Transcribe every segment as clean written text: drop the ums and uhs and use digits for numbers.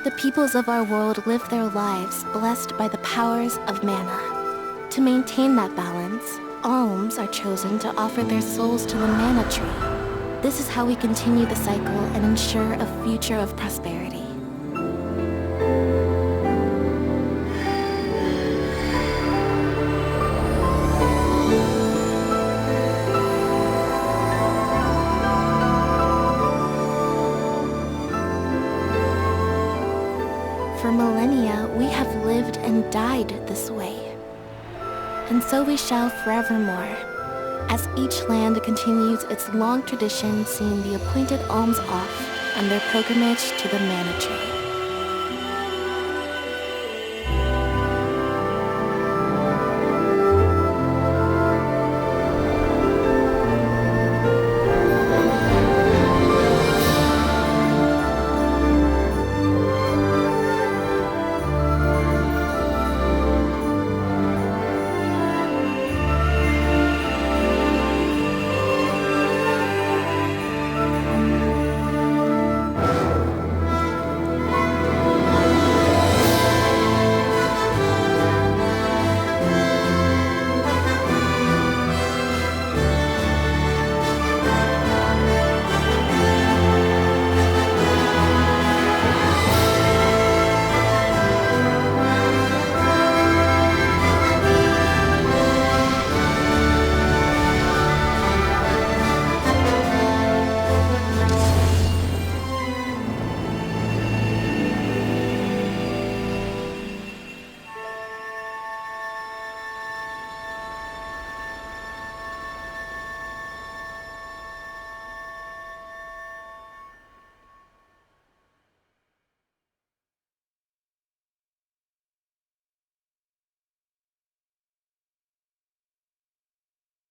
The peoples of our world live their lives blessed by the powers of mana. To maintain that balance, alms are chosen to offer their souls to the mana tree. This is how we continue the cycle and ensure a future of prosperity. For millennia, we have lived and died this way. And so we shall forevermore, as each land continues its long tradition seeing the appointed alms off on their pilgrimage to the mana tree.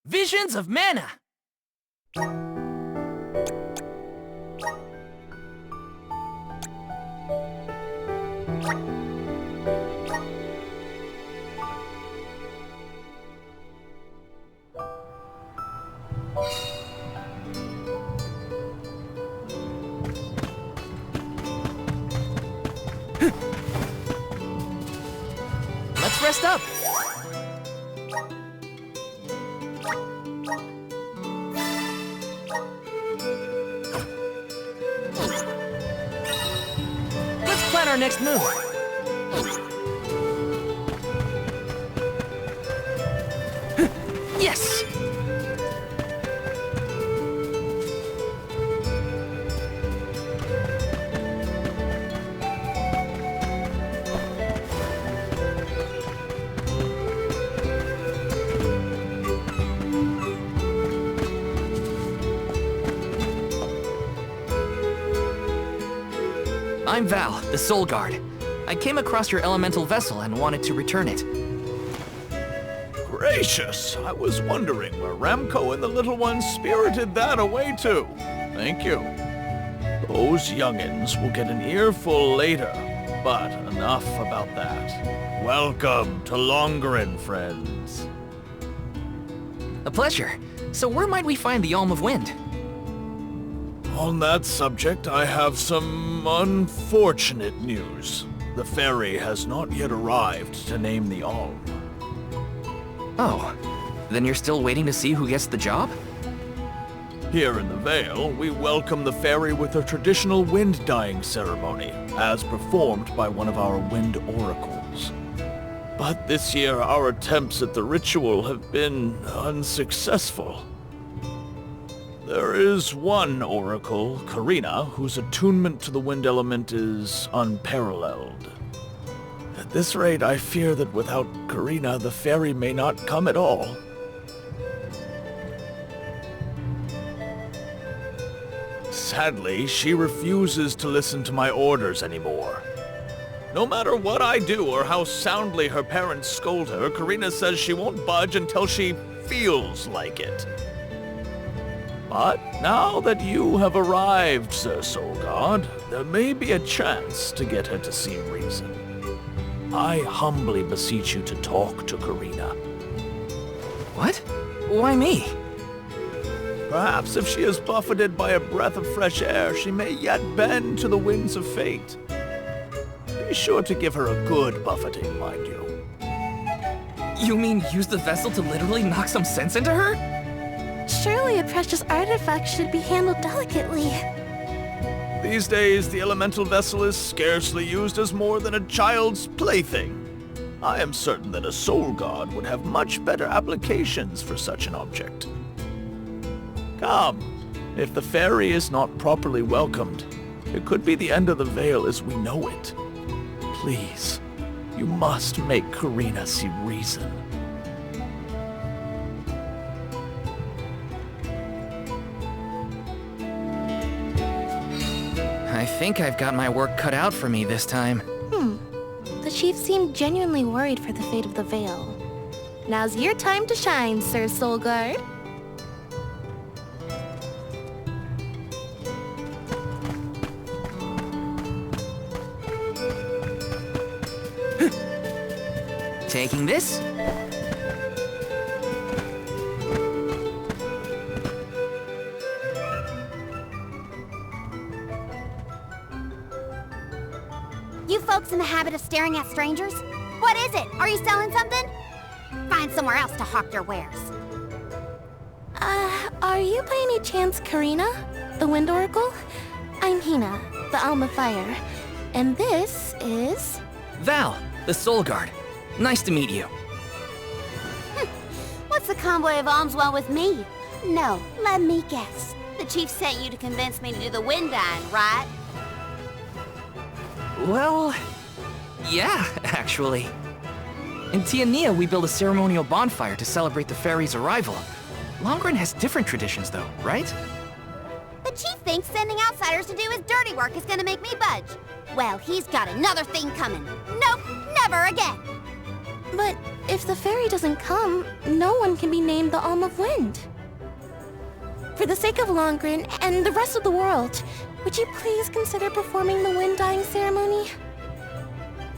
Visions of Mana! Let's rest up! Our next move. Yes! I'm Val, the Soul Guard. I came across your elemental vessel and wanted to return it. Gracious! I was wondering where Ramco and the little ones spirited that away to. Thank you. Those youngins will get an earful later, but enough about that. Welcome to Longren, friends. A pleasure. So where might we find the Alm of Wind? On that subject, I have some unfortunate news. The ferry has not yet arrived to name the Alm. Oh, then you're still waiting to see who gets the job? Here in the Vale, we welcome the ferry with a traditional wind-dyeing ceremony, as performed by one of our wind oracles. But this year, our attempts at the ritual have been unsuccessful. There is one oracle, Karina, whose attunement to the wind element is unparalleled. At this rate, I fear that without Karina, the ferry may not come at all. Sadly, she refuses to listen to my orders anymore. No matter what I do or how soundly her parents scold her, Karina says she won't budge until she feels like it. But now that you have arrived, Sir Soul God, there may be a chance to get her to see reason. I humbly beseech you to talk to Karina. What? Why me? Perhaps if she is buffeted by a breath of fresh air, she may yet bend to the winds of fate. Be sure to give her a good buffeting, mind you. You mean use the vessel to literally knock some sense into her? Surely a precious artifact should be handled delicately. These days, the elemental vessel is scarcely used as more than a child's plaything. I am certain that a soul god would have much better applications for such an object. Come, if the fairy is not properly welcomed, it could be the end of the Vale as we know it. Please, you must make Karina see reason. I think I've got my work cut out for me this time. The chief seemed genuinely worried for the fate of the Vale. Now's your time to shine, Sir Soul Guard. Taking this? You folks in the habit of staring at strangers? What is it? Are you selling something? Find somewhere else to hawk your wares. Are you by any chance Karina, the Wind Oracle? I'm Hina, the Alma Fire. And this is... Val, the Soul Guard. Nice to meet you. What's the convoy of alms want with me? No, let me guess. The chief sent you to convince me to do the wind dyeing, right? Well, yeah, actually. In Tiania, we build a ceremonial bonfire to celebrate the fairy's arrival. Longren has different traditions, though, right? The chief thinks sending outsiders to do his dirty work is gonna make me budge. Well, he's got another thing coming. Nope, never again. But if the fairy doesn't come, no one can be named the Alm of Wind. For the sake of Longren and the rest of the world, would you please consider performing the wind dyeing ceremony?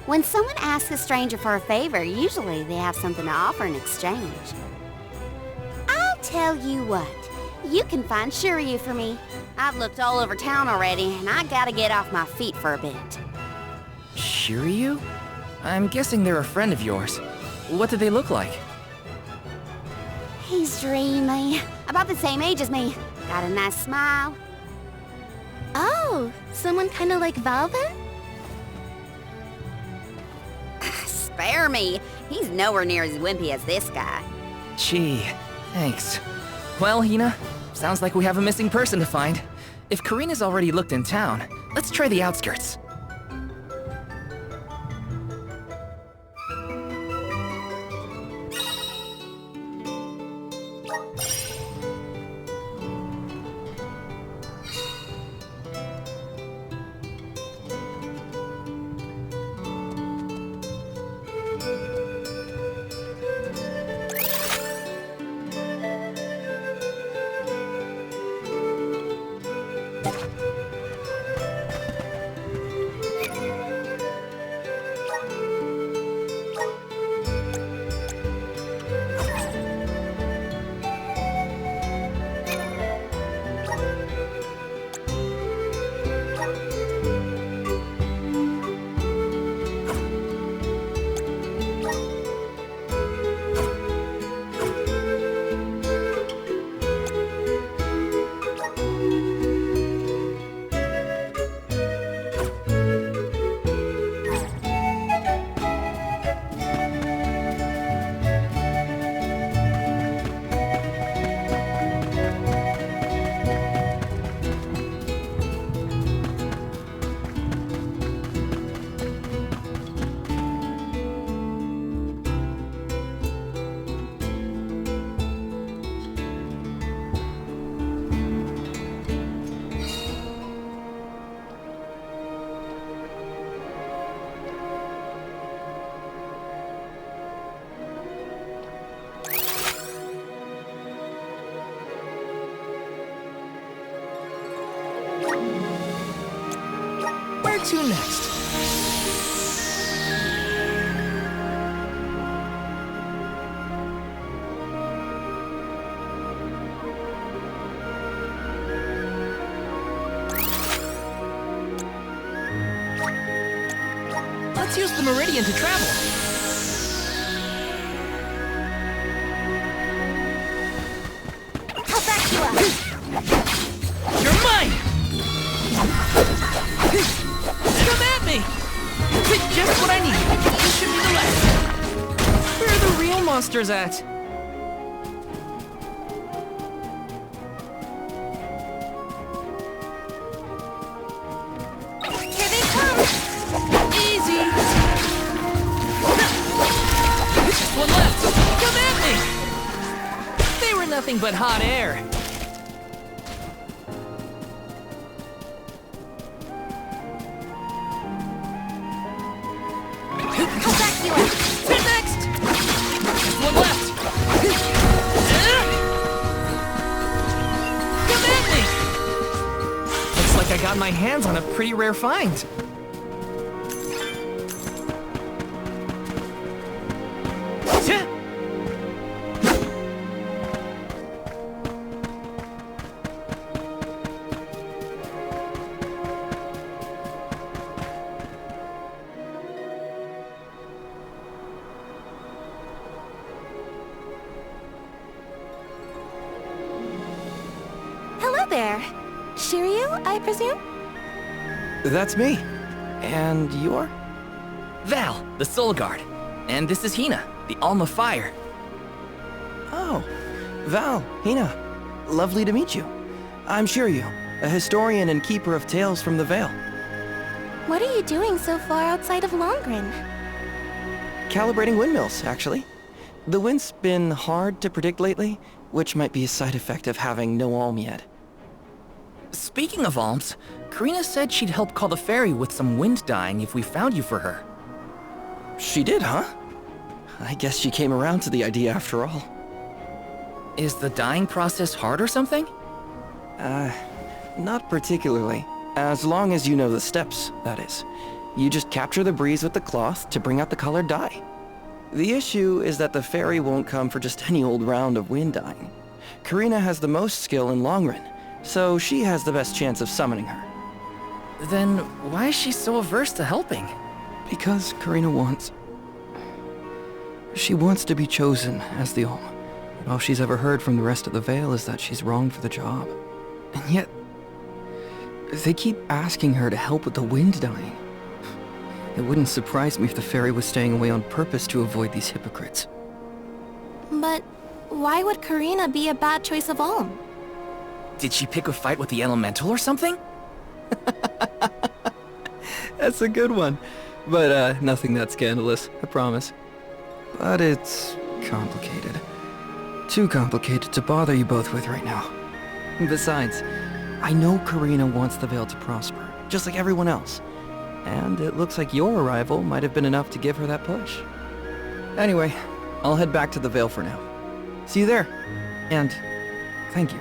When someone asks a stranger for a favor, usually they have something to offer in exchange. I'll tell you what, you can find Shiryu for me. I've looked all over town already, and I gotta get off my feet for a bit. Shiryu? I'm guessing they're a friend of yours. What do they look like? He's dreamy, about the same age as me. Got a nice smile. Oh, someone kinda like Val then? Spare me. He's nowhere near as wimpy as this guy. Gee, thanks. Well, Hina, sounds like we have a missing person to find. If Karina's already looked in town, let's try the outskirts. Where to next? Let's use the meridian to travel. I'll back you up. You're mine! Come at me! Just what I need. This should be the left. Where are the real monsters at? Here they come. Easy! Just one left! Come at me! They were nothing but hot air. I'll back you up. Next! Just one left! Come at me! Looks like I got my hands on a pretty rare find. Hello there. Shiryu, I presume? That's me. And you are? Val, the Soul Guard. And this is Hina, the Alma Fire. Oh, Val, Hina. Lovely to meet you. I'm Shiryu, a historian and keeper of tales from the Vale. What are you doing so far outside of Longren? Calibrating windmills, actually. The wind's been hard to predict lately, which might be a side effect of having no alm yet. Speaking of alms, Karina said she'd help call the ferry with some wind dyeing if we found you for her. She did, huh? I guess she came around to the idea after all. Is the dyeing process hard or something? Not particularly. As long as you know the steps, that is. You just capture the breeze with the cloth to bring out the colored dye. The issue is that the fairy won't come for just any old round of wind dyeing. Karina has the most skill in Longren, so she has the best chance of summoning her. Then why is she so averse to helping? Because Karina wants... She wants to be chosen as the Alm. All she's ever heard from the rest of the Vale is that she's wrong for the job. And yet... they keep asking her to help with the wind dyeing. It wouldn't surprise me if the fairy was staying away on purpose to avoid these hypocrites. But why would Karina be a bad choice of Alm? Did she pick a fight with the elemental or something? That's a good one. But, nothing that scandalous, I promise. But it's complicated. Too complicated to bother you both with right now. Besides, I know Karina wants the Vale to prosper, just like everyone else. And it looks like your arrival might have been enough to give her that push. Anyway, I'll head back to the Vale for now. See you there. And thank you.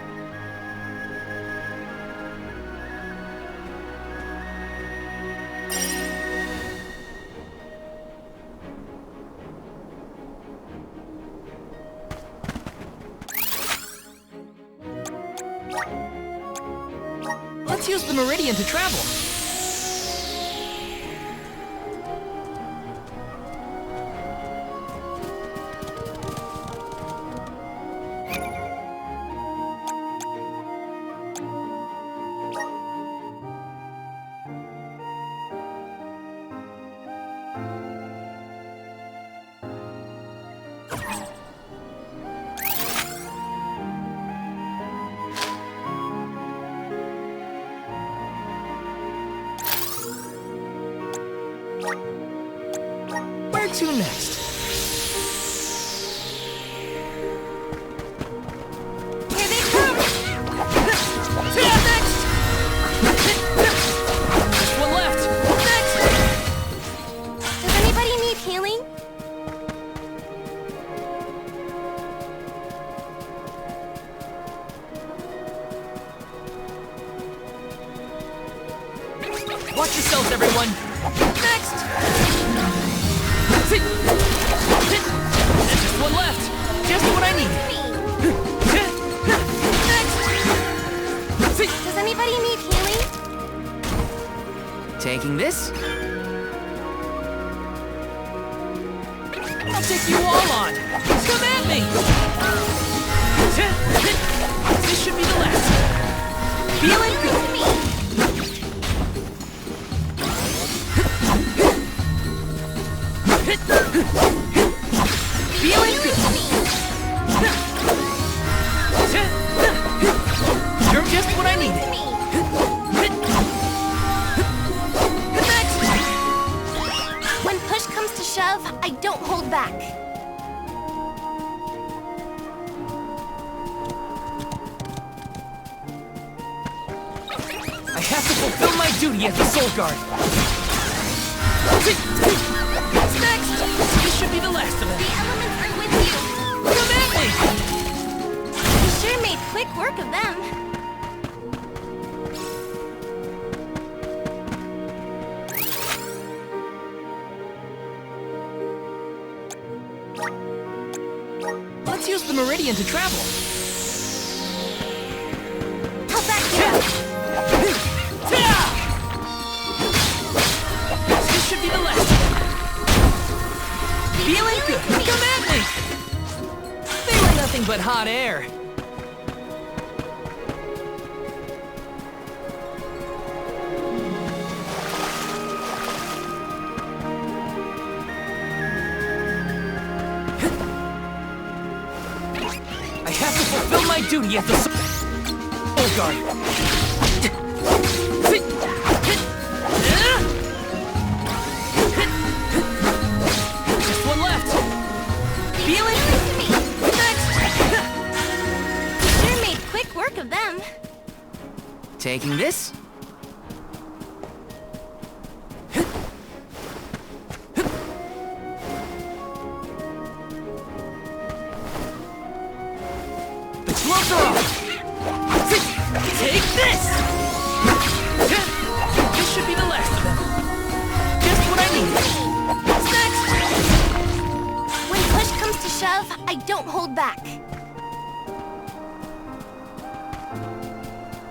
Let's use the meridian to travel. Where to next? Here they come. Next! Just one left. Next! Does anybody need healing? Watch yourselves, everyone. Next! And just one left. Just what I need. Next! Does anybody need healing? Taking this. I'll take you all on! Come at me! This should be the last. Feeling good! Feeling good! You're just what I needed. Next! When push comes to shove, I don't hold back. I have to fulfill my duty as the Soul Guard. What's next? This should be the last of it. The elements are with you. Come at me! You sure made quick work of them. Let's use the Meridian to travel. I'll back you up. This should be the last. Feeling good. Come at me! They were nothing but hot air. I have to fulfill my duty as the Soul Guard. Just one left. Feeling next. Sure made quick work of them. Taking this. The gloves are off. Take this. This should be the last of them. Just what I need. What's next? When push comes to shove, I don't hold back.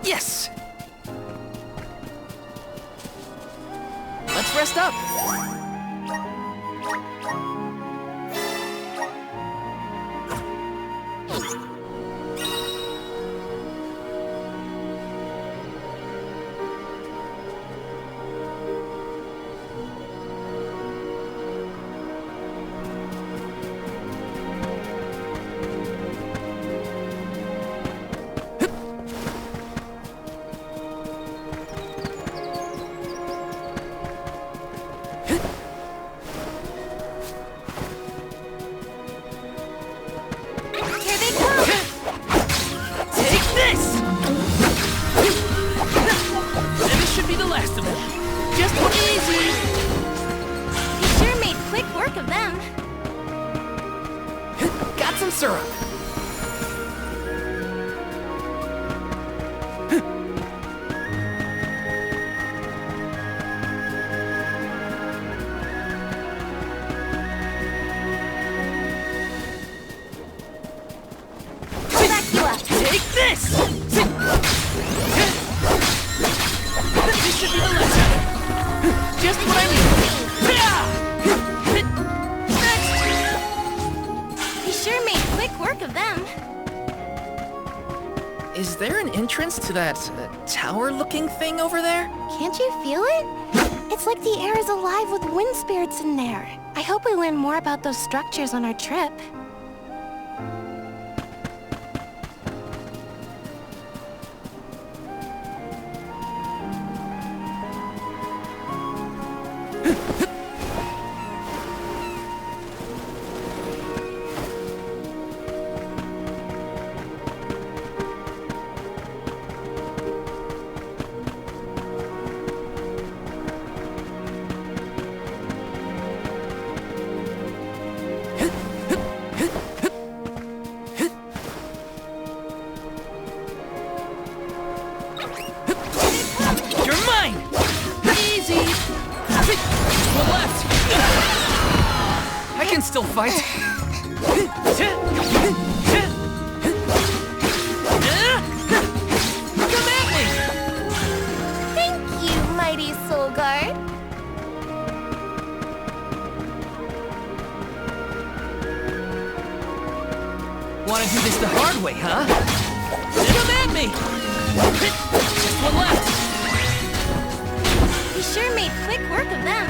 Yes. Let's rest up. Here they come. Take this! And this should be the last of it. Just one easy. You sure made quick work of them. Got some syrup. I'll back you up. Take this! This should be the last. Just what I need. Next! You sure made quick work of them. Is there an entrance to that tower-looking thing over there? Can't you feel it? It's like the air is alive with wind spirits in there. I hope we learn more about those structures on our trip. You're mine! Easy! One left! I can still fight! Come at me! Thank you, mighty Soul Guard. do this the hard way, huh? Come at me! Just one left! We sure made quick work of them.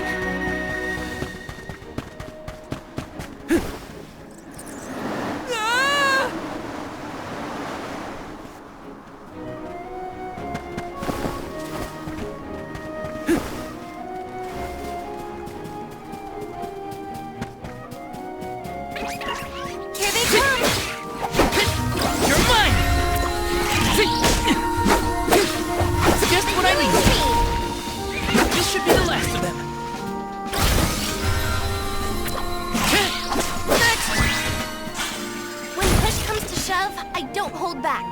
Here they come! You're mine! Just what I need! This should be the last of them. Next! When push comes to shove, I don't hold back.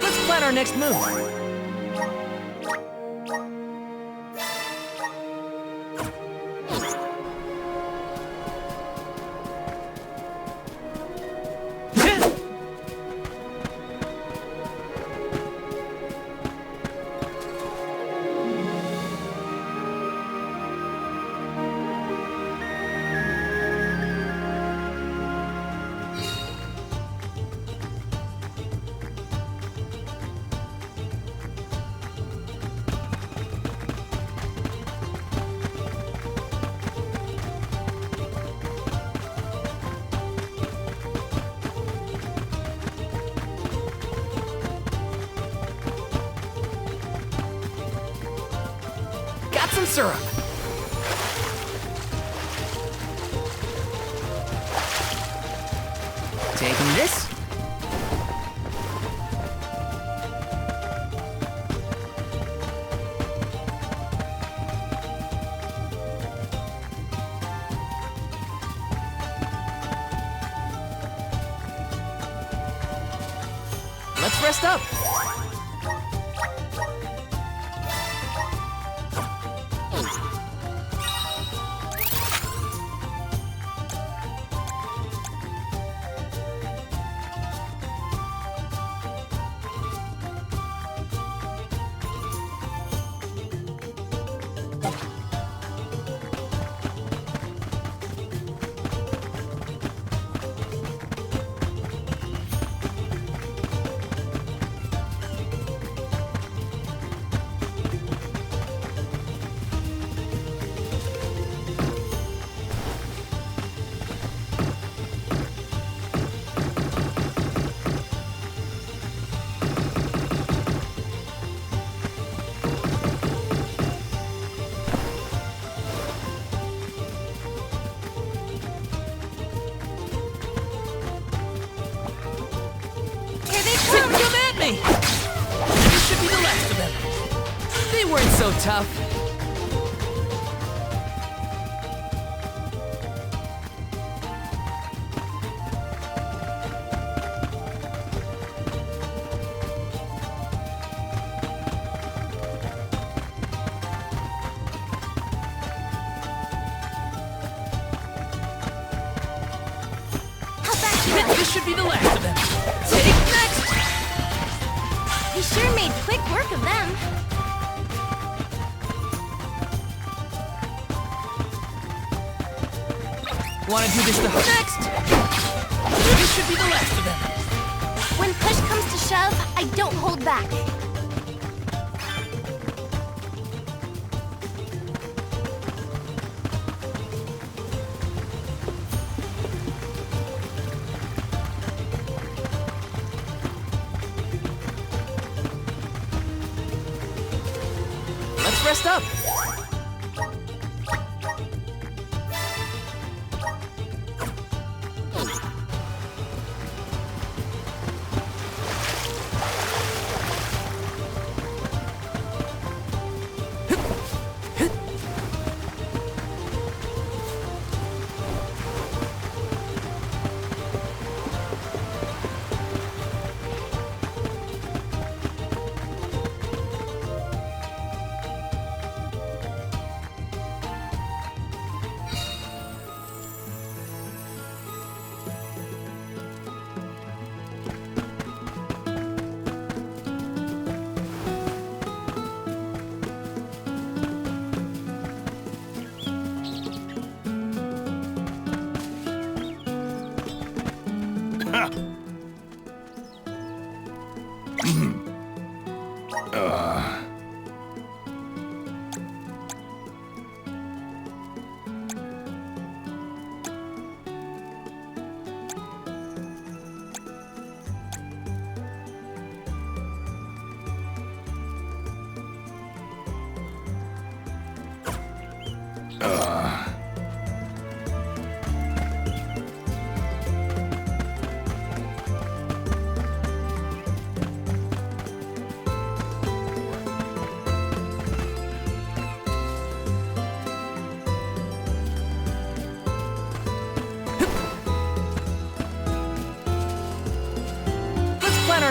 Let's plan our next move. Got some syrup. Taking this. Let's rest up. Come at me! This should be the last of them. They weren't so tough. This should be the last of them. Take next! We sure made quick work of them. Wanna do this the next? This should be the last of them. When push comes to shove, I don't hold back. Let's rest up.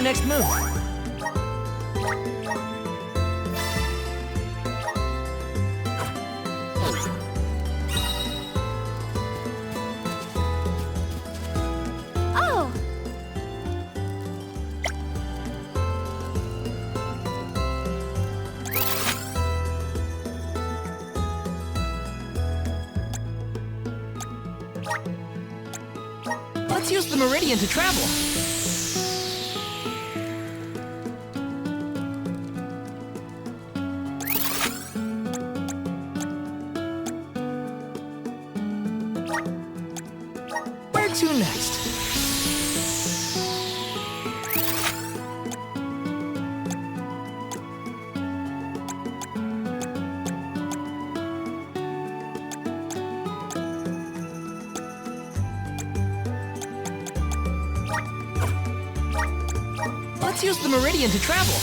our next move? Oh! Let's use the meridian to travel. Where to next? Let's use the meridian to travel.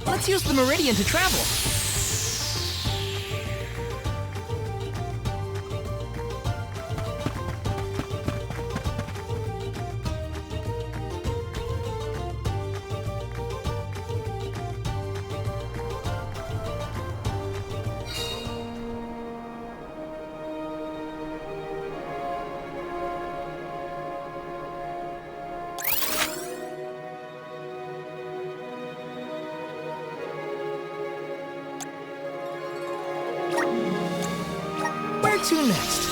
Let's use the meridian to travel. Where to next?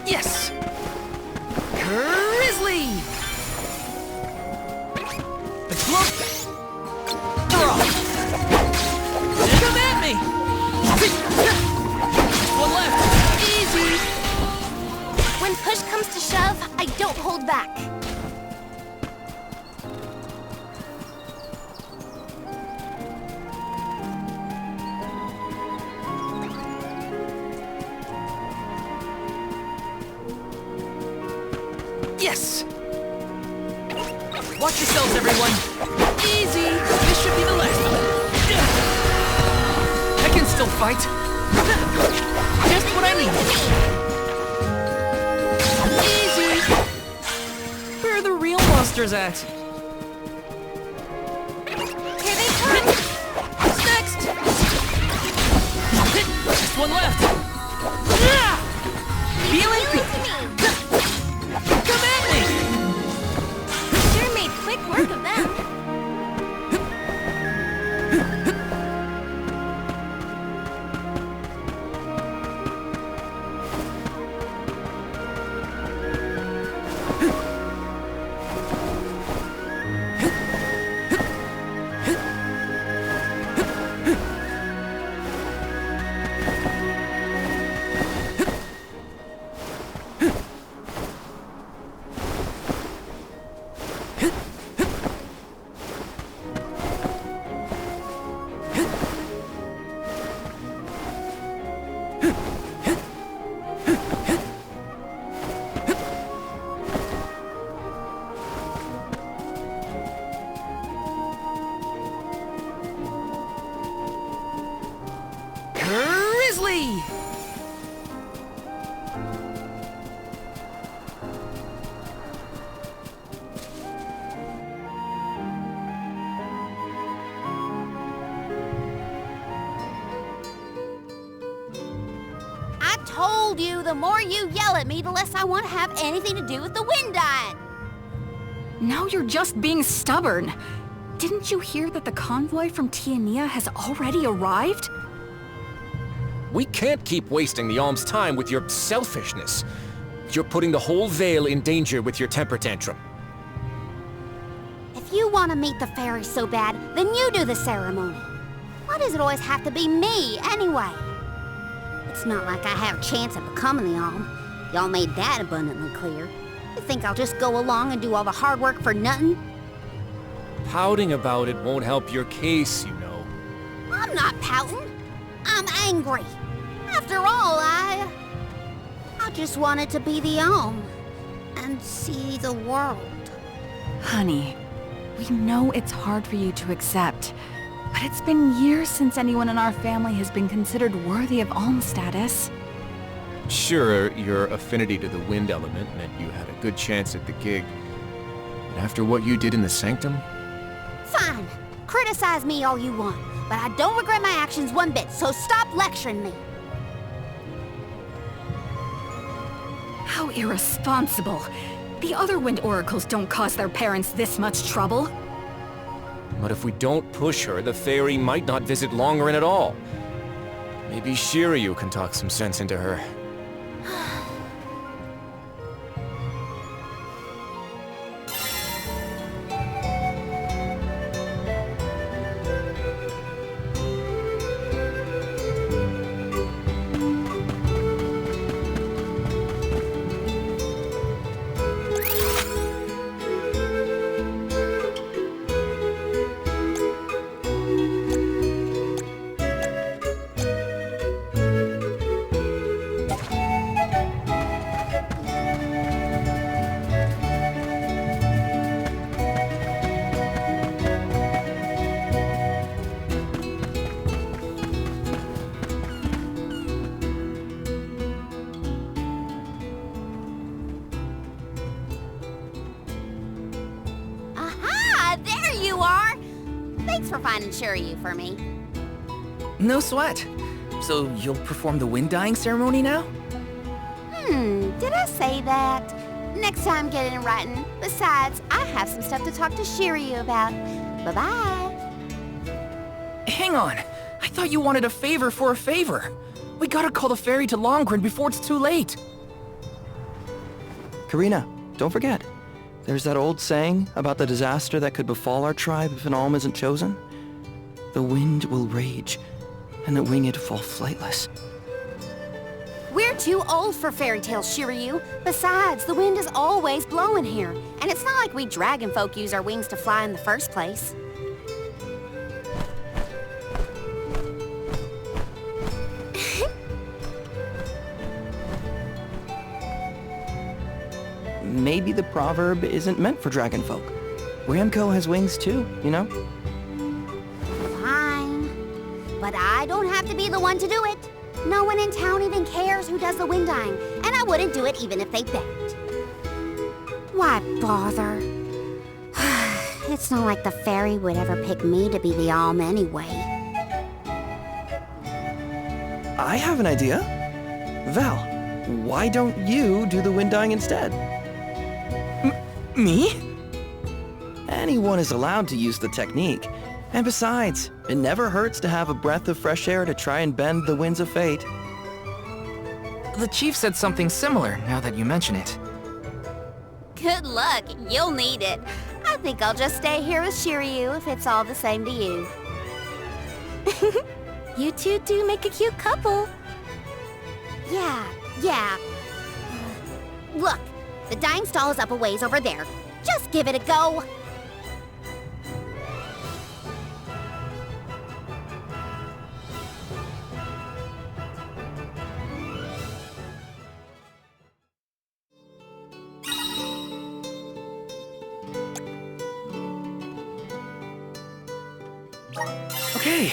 Yes! Grizzly! Look! Throw! Come at me! One left! Easy! When push comes to shove, I don't hold back. Yes! Watch yourselves, everyone! Easy! This should be the last of it. I can still fight. Just what I need. Easy! Where are the real monsters at? Here they come! Who's next? Just one left. Feeling good. Come at me! Sure made quick work of them. told you, the more you yell at me, the less I want to have anything to do with the wind dyeing. Now you're just being stubborn. Didn't you hear that the convoy from Tiania has already arrived? We can't keep wasting the Alm's time with your selfishness. You're putting the whole Vale in danger with your temper tantrum. If you want to meet the fairy so bad, then you do the ceremony. Why does it always have to be me, anyway? It's not like I have a chance of becoming the Alm. Y'all made that abundantly clear. You think I'll just go along and do all the hard work for nothing? Pouting about it won't help your case, you know. I'm not pouting. I'm angry. After all, I just wanted to be the Alm and see the world. Honey, we know it's hard for you to accept, but it's been years since anyone in our family has been considered worthy of Alm status. Sure, your affinity to the wind element meant you had a good chance at the gig. But after what you did in the Sanctum? Fine. Criticize me all you want, but I don't regret my actions one bit, so stop lecturing me. How irresponsible. The other wind oracles don't cause their parents this much trouble. But if we don't push her, the fairy might not visit Longren at all. Maybe Shiryu can talk some sense into her. Thanks for finding Shiryu for me. No sweat. So you'll perform the wind dyeing ceremony now? Did I say that? Next time, get it in writing. Besides, I have some stuff to talk to Shiryu about. Bye-bye. Hang on. I thought you wanted a favor for a favor. We gotta call the ferry to Longren before it's too late. Karina, don't forget. There's that old saying about the disaster that could befall our tribe if an alm isn't chosen. The wind will rage, and the winged fall flightless. We're too old for fairy tales, Shiryu. Besides, the wind is always blowing here, and it's not like we dragon folk use our wings to fly in the first place. Maybe the proverb isn't meant for dragon folk. Ramco has wings too, you know? Fine. But I don't have to be the one to do it. No one in town even cares who does the wind dyeing, and I wouldn't do it even if they begged. Why bother? It's not like the fairy would ever pick me to be the alm anyway. I have an idea. Val, why don't you do the wind dyeing instead? Me? Anyone is allowed to use the technique. And besides, it never hurts to have a breath of fresh air to try and bend the winds of fate. The chief said something similar, now that you mention it. Good luck. You'll need it. I think I'll just stay here with Shiryu if it's all the same to you. You two do make a cute couple. Yeah. Look, the dyeing stall is up a ways over there. Just give it a go. Okay,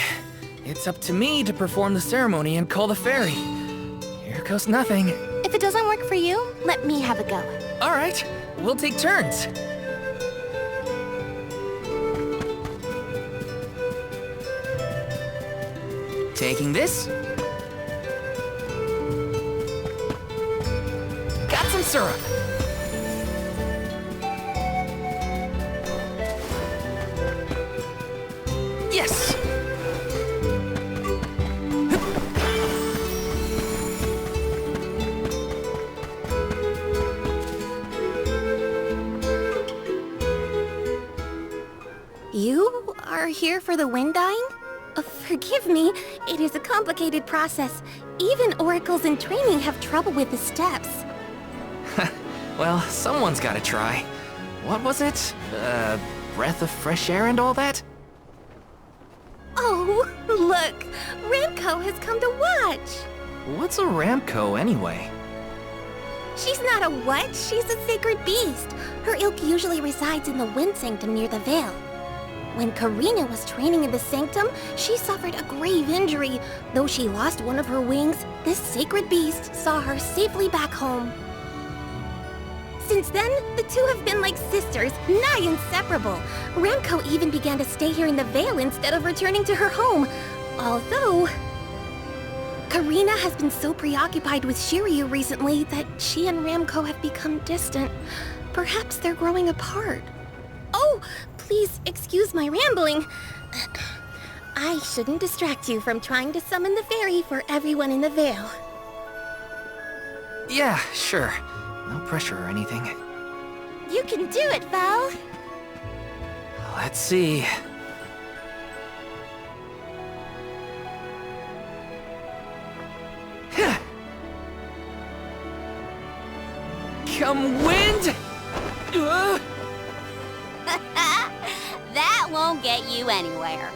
it's up to me to perform the ceremony and call the ferry. Here goes nothing. If it doesn't work for you, let me have a go. All right, we'll take turns. Taking this. Blossom syrup! Yes! You are here for the wind dyeing? Forgive me, it is a complicated process. Even oracles in training have trouble with the steps. Well, someone's gotta try. What was it? Breath of fresh air and all that? Oh, look! Ramco has come to watch! What's a Ramco anyway? She's not a what? She's a sacred beast. Her ilk usually resides in the Wind Sanctum near the Vale. When Karina was training in the Sanctum, she suffered a grave injury. Though she lost one of her wings, this sacred beast saw her safely back home. Since then, the two have been like sisters, nigh inseparable. Ramco even began to stay here in the Vale instead of returning to her home. Although... Karina has been so preoccupied with Shiryu recently that she and Ramco have become distant. Perhaps they're growing apart. Oh, please excuse my rambling. I shouldn't distract you from trying to summon the fairy for everyone in the Vale. Yeah, sure. No pressure or anything. You can do it, Val. Let's see. Come wind! That won't get you anywhere.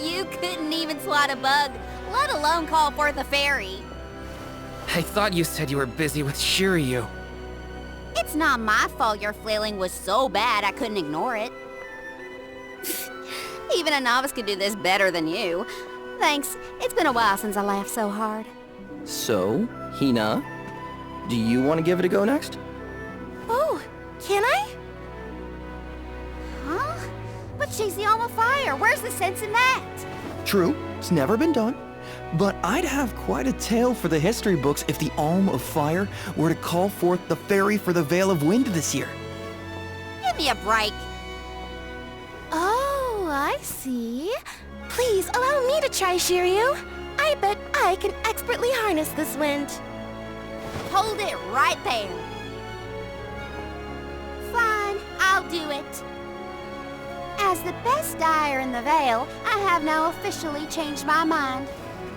You couldn't even swat a bug, let alone call forth a fairy. I thought you said you were busy with Shiryu. It's not my fault your flailing was so bad I couldn't ignore it. Even a novice could do this better than you. Thanks. It's been a while since I laughed so hard. So, Hina, do you want to give it a go next? Oh, can I? Huh? But she's the alma fire. Where's the sense in that? True, it's never been done. But I'd have quite a tale for the history books if the Alm of Fire were to call forth the fairy for the Vale of Wind this year. Give me a break. Oh, I see. Please allow me to try, Shiryu. I bet I can expertly harness this wind. Hold it right there. Fine, I'll do it. As the best dyer in the Vale, I have now officially changed my mind.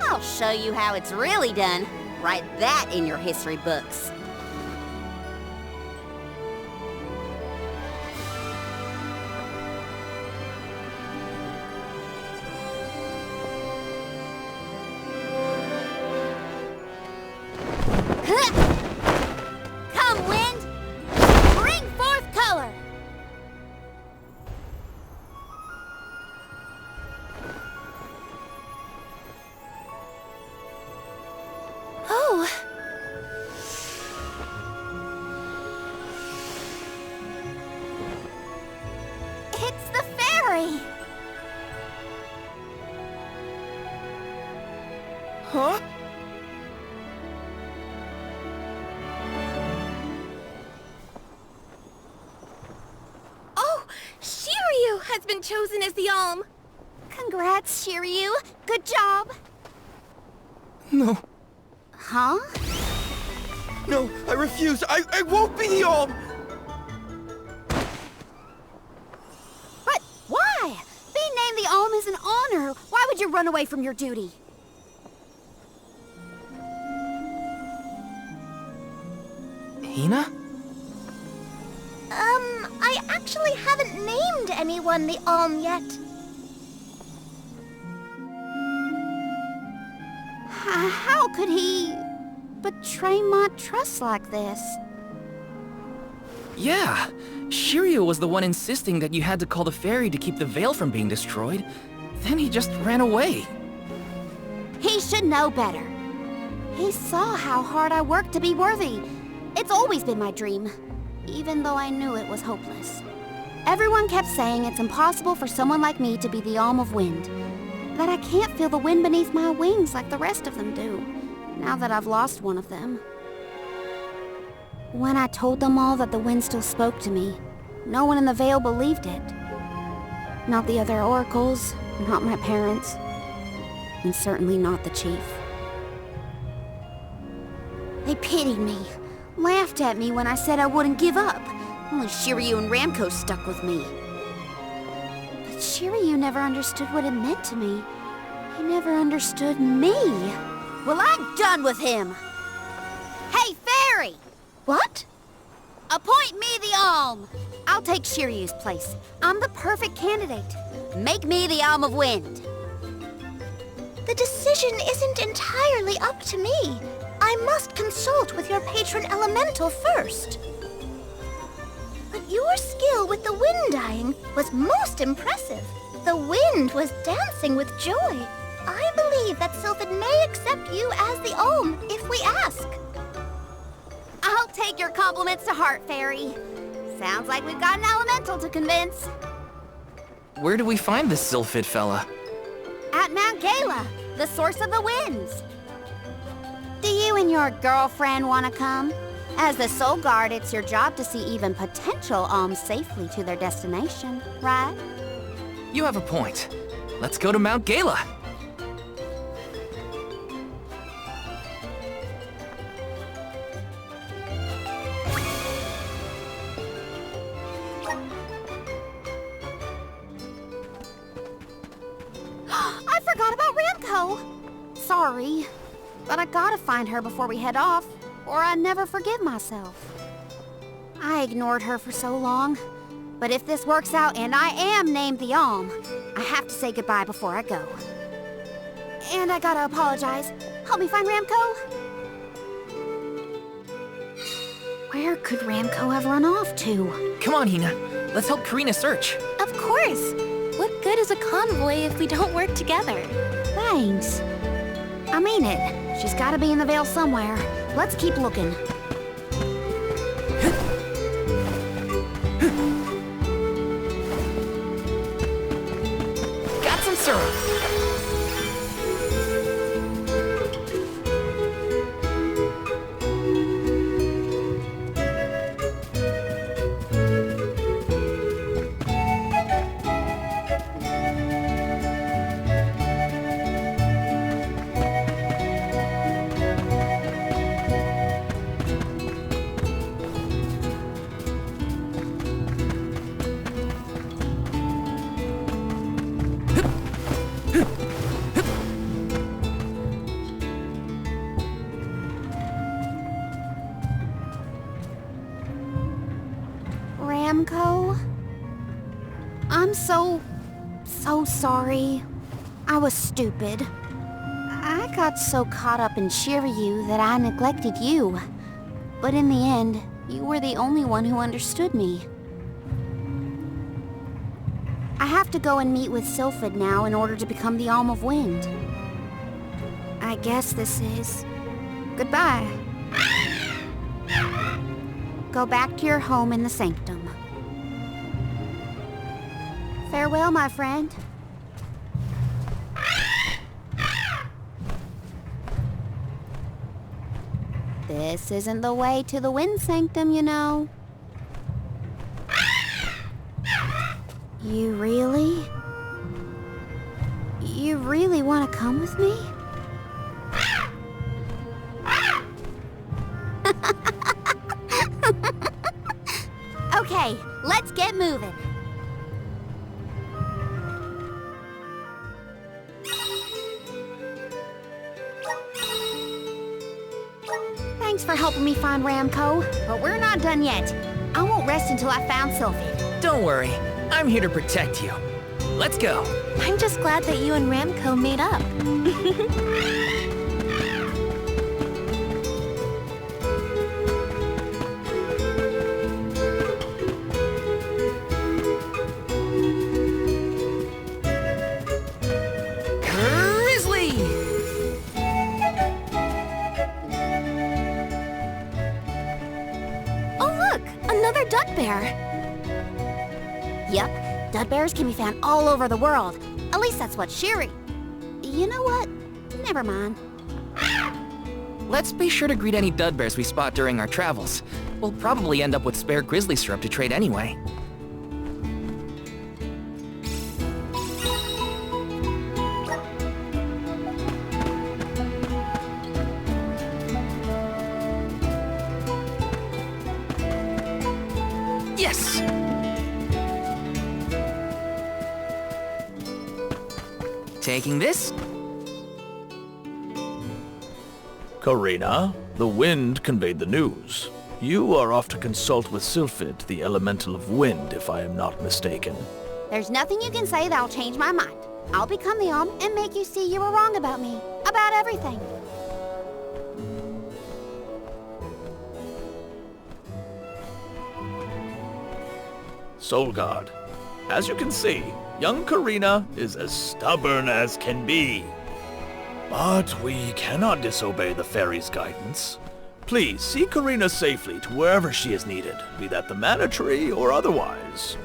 I'll show you how it's really done. Write that in your history books. Come, wind! Bring forth color! Oh. It's the fairy! Huh? Oh, Shiryu has been chosen as the Alm. Congrats, Shiryu. Good job. No, Huh? no, I refuse. I won't be the Alm! But why? Being named the Alm is an honor. Why would you run away from your duty? Hina? I actually haven't named anyone the Alm yet. How could he betray my trust like this? Yeah, Shiryu was the one insisting that you had to call the fairy to keep the veil from being destroyed. Then he just ran away. He should know better. He saw how hard I worked to be worthy. It's always been my dream, even though I knew it was hopeless. Everyone kept saying it's impossible for someone like me to be the Alm of Wind, that I can't feel the wind beneath my wings like the rest of them do, now that I've lost one of them. When I told them all that the wind still spoke to me, no one in the Vale believed it. Not the other oracles, not my parents, and certainly not the chief. They pitied me, laughed at me when I said I wouldn't give up. Only Shiryu and Ramko stuck with me. But Shiryu never understood what it meant to me. He never understood me. Well, I'm done with him. Hey, Fairy! What? Appoint me the Alm. I'll take Shiryu's place. I'm the perfect candidate. Make me the Alm of Wind. The decision isn't entirely up to me. I must consult with your patron elemental first. But your skill with the wind dyeing was most impressive. The wind was dancing with joy. I believe that Sylphid may accept you as the Alm if we ask. I'll take your compliments to heart, Fairy. Sounds like we've got an elemental to convince. Where do we find this Sylphid fella? At Mount Gala, the source of the winds. Do you and your girlfriend want to come? As the Soul Guard, it's your job to see even potential alms safely to their destination, right? You have a point. Let's go to Mount Gala. I forgot about Ramko! Sorry, but I gotta find her before we head off, or I'd never forgive myself. I ignored her for so long, but if this works out and I am named the Alm, I have to say goodbye before I go. And I gotta apologize. Help me find Ramko? Where could Ramko have run off to? Come on, Hina. Let's help Karina search. Of course! What good is a convoy if we don't work together? Thanks. I mean it. She's gotta be in the Vale somewhere. Let's keep looking. Got some syrup. Ramko? I'm so sorry. I was stupid. I got so caught up in Shiryu that I neglected you. But in the end, you were the only one who understood me. I have to go and meet with Sylphid now in order to become the Alm of Wind. I guess this is goodbye. Go back to your home in the Sanctum. Farewell, my friend. This isn't the way to the Wind Sanctum, you know. You really want to come with me? Okay, let's get moving. Thanks for helping me find Ramko, but we're not done yet. I won't rest until I found Sylphid. Don't worry. I'm here to protect you. Let's go. I'm just glad that you and Ramko made up. Yep, dud bears can be found all over the world. At least that's what Shiri... You know what? Never mind. Let's be sure to greet any dud bears we spot during our travels. We'll probably end up with spare grizzly syrup to trade anyway. Yes! Taking this? Karina, the wind conveyed the news. You are off to consult with Sylphid, the elemental of wind, if I am not mistaken. There's nothing you can say that'll change my mind. I'll become the Alm and make you see you were wrong about me. About everything. Solgard, as you can see, young Karina is as stubborn as can be. But we cannot disobey the fairy's guidance. Please see Karina safely to wherever she is needed, be that the Mana Tree or otherwise.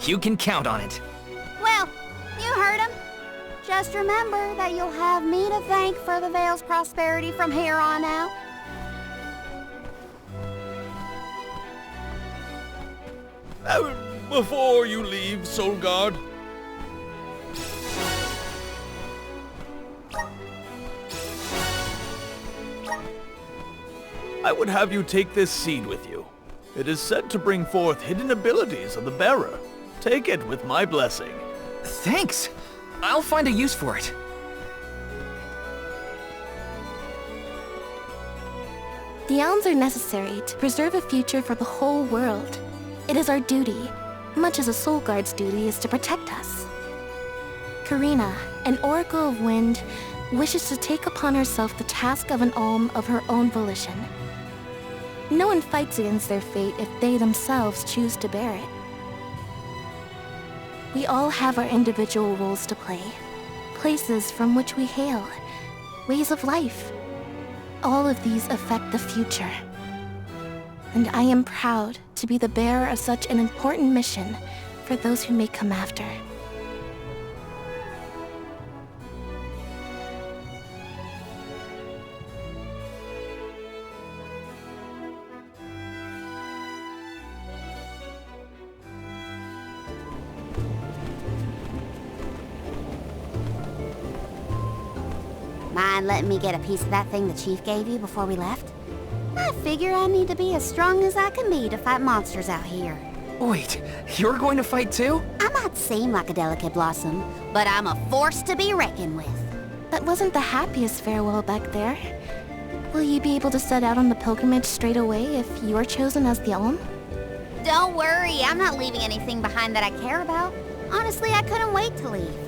You can count on it. Well, you heard him. Just remember that you'll have me to thank for the Vale's prosperity from here on out. Before you leave, Solgard, I would have you take this seed with you. It is said to bring forth hidden abilities of the bearer. Take it with my blessing. Thanks. I'll find a use for it. The elms are necessary to preserve a future for the whole world. It is our duty, much as a soul guard's duty is to protect us. Karina, an Oracle of Wind, wishes to take upon herself the task of an alm of her own volition. No one fights against their fate if they themselves choose to bear it. We all have our individual roles to play, places from which we hail, ways of life. All of these affect the future. And I am proud to be the bearer of such an important mission for those who may come after. Mind letting me get a piece of that thing the Chief gave you before we left? I figure I need to be as strong as I can be to fight monsters out here. Wait, you're going to fight too? I might seem like a delicate blossom, but I'm a force to be reckoned with. That wasn't the happiest farewell back there. Will you be able to set out on the pilgrimage straight away if you are chosen as the alm? Don't worry, I'm not leaving anything behind that I care about. Honestly, I couldn't wait to leave.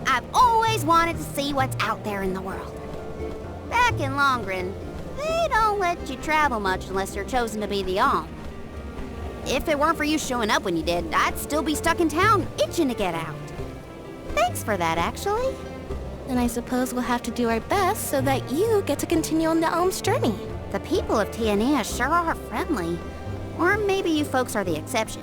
I've always wanted to see what's out there in the world. Back in Longren, they don't let you travel much unless you're chosen to be the alm. If it weren't for you showing up when you did, I'd still be stuck in town, itching to get out. Thanks for that, actually. Then I suppose we'll have to do our best so that you get to continue on the alm's journey. The people of Tiania sure are friendly. Or maybe you folks are the exception.